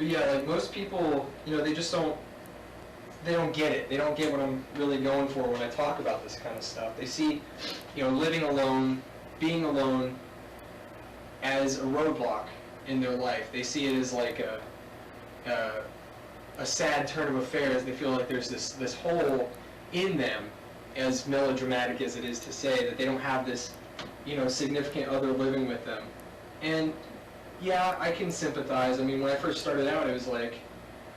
But yeah, like most people, they just don't get it. They don't get what I'm really going for when I talk about this kind of stuff. They see, living alone, being alone as a roadblock in their life. They see it as like a sad turn of affairs. They feel like there's this hole in them, as melodramatic as it is to say, that they don't have this, significant other living with them. And yeah, I can sympathize. I mean, when I first started out, it was like,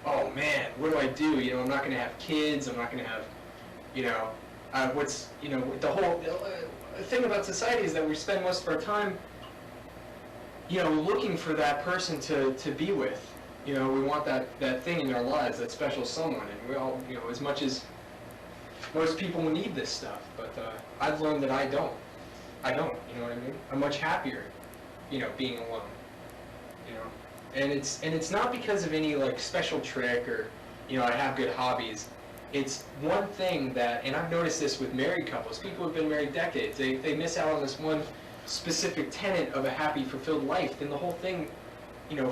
oh man, what do I do? I'm not going to have kids. I'm not going to have, the whole thing about society is that we spend most of our time, looking for that person to be with. We want that thing in our lives, that special someone. And we all, as much as most people need this stuff, but I've learned that I don't. You know what I mean? I'm much happier, being alone. And it's not because of any like special trick or I have good hobbies. It's one thing that, and I've noticed this with married couples, people who've been married decades, they miss out on this one specific tenet of a happy, fulfilled life, then the whole thing,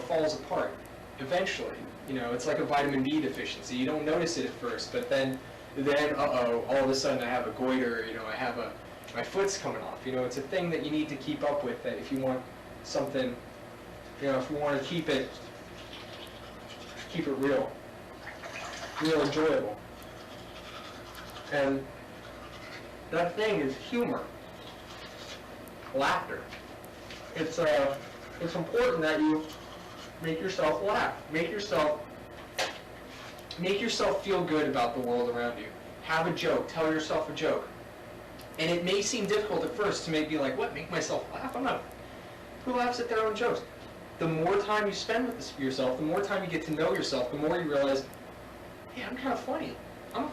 falls apart eventually. It's like a vitamin B deficiency. You don't notice it at first, but then all of a sudden I have a goiter, I have my foot's coming off. It's a thing that you need to keep up with, that if you want something, if you want to keep it real enjoyable. And that thing is humor, laughter. It's important that you make yourself laugh, make yourself feel good about the world around you. Have a joke, tell yourself a joke. And it may seem difficult at first to be like, what, make myself laugh? Who laughs at their own jokes? The more time you spend with yourself, the more time you get to know yourself, the more you realize, hey, I'm kind of funny. I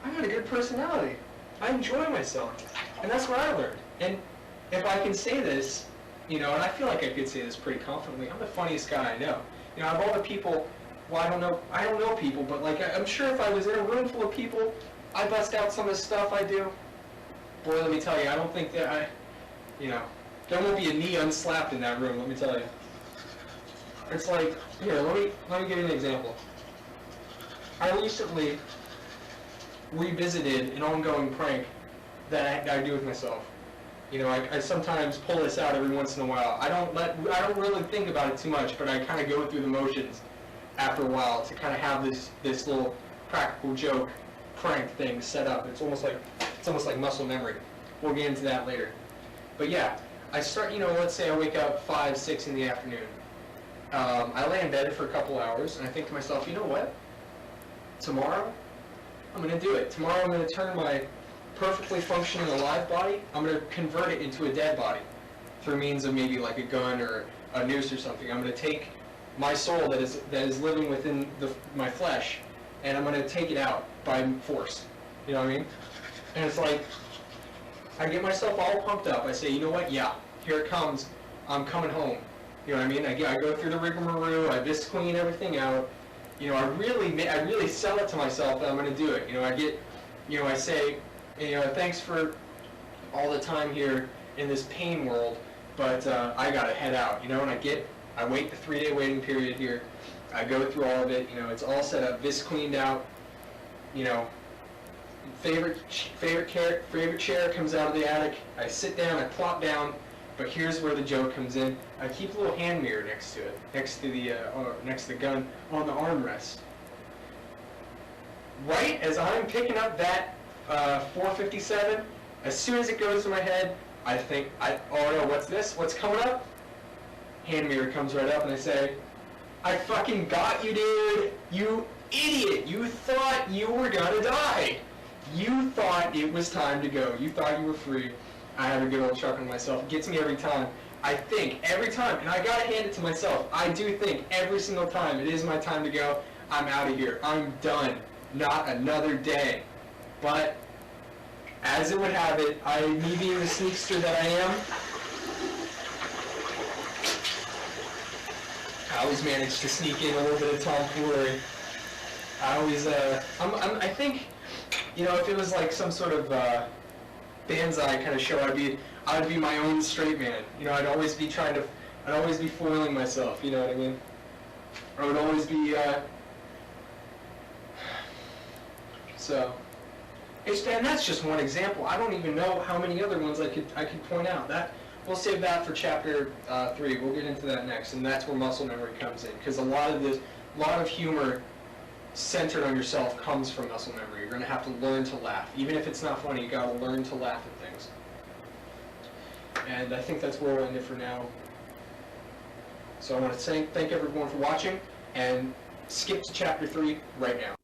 got a good personality. I enjoy myself. And that's what I learned. And if I can say this, and I feel like I could say this pretty confidently, I'm the funniest guy I know. Out of all the people, well, I don't know people, but like I'm sure if I was in a room full of people, I bust out some of the stuff I do. Boy, let me tell you, I don't think that there won't be a knee unslapped in that room, let me tell you. It's like, here, let me give you an example. I recently revisited an ongoing prank that I do with myself. I sometimes pull this out every once in a while. I don't really think about it too much, but I kind of go through the motions after a while to kind of have this little practical joke prank thing set up. It's almost like muscle memory. We'll get into that later. But yeah, I start, let's say I wake up 5, 6 in the afternoon. I lay in bed for a couple hours, and I think to myself, you know what? Tomorrow, I'm going to do it. Tomorrow I'm going to turn my perfectly functioning alive body, I'm going to convert it into a dead body through means of maybe like a gun or a noose or something. I'm going to take my soul that is living within my flesh, and I'm going to take it out by force. You know what I mean? And it's like, I get myself all pumped up. I say, you know what? Yeah, here it comes. I'm coming home. You know what I mean? I go through the rigmarole. I just clean everything out. I really sell it to myself that I'm going to do it. I say, thanks for all the time here in this pain world, but I got to head out. And I wait the 3-day waiting period here. I go through all of it. It's all set up, this cleaned out. Favorite chair comes out of the attic. I sit down, I plop down, but here's where the joke comes in. I keep a little hand mirror next to it, next to the gun on the armrest. Right as I'm picking up that 457, as soon as it goes to my head, I think, oh no, what's this? What's coming up? Hand mirror comes right up, and I say, I fucking got you, dude! You idiot! You thought you were gonna die! You thought it was time to go. You thought you were free. I have a good old chuckle myself. It gets me every time. I think every time, and I gotta hand it to myself, I do think every single time it is my time to go. I'm out of here. I'm done. Not another day. But as it would have it, me being the sneakster that I am, I always manage to sneak in a little bit of tomfoolery. I think, if it was like some sort of Banzai kind of show, I would be my own straight man. I'd always be foiling myself. You know what I mean? I would always be, so, and that's just one example. I don't even know how many other ones I could point out. That we'll save that for chapter 3. We'll get into that next, and that's where muscle memory comes in, because a lot of humor centered on yourself comes from muscle memory. You're going to have to learn to laugh. Even if it's not funny, you got to learn to laugh at things. And I think that's where we'll end it for now. So I want to thank everyone for watching, and skip to chapter 3 right now.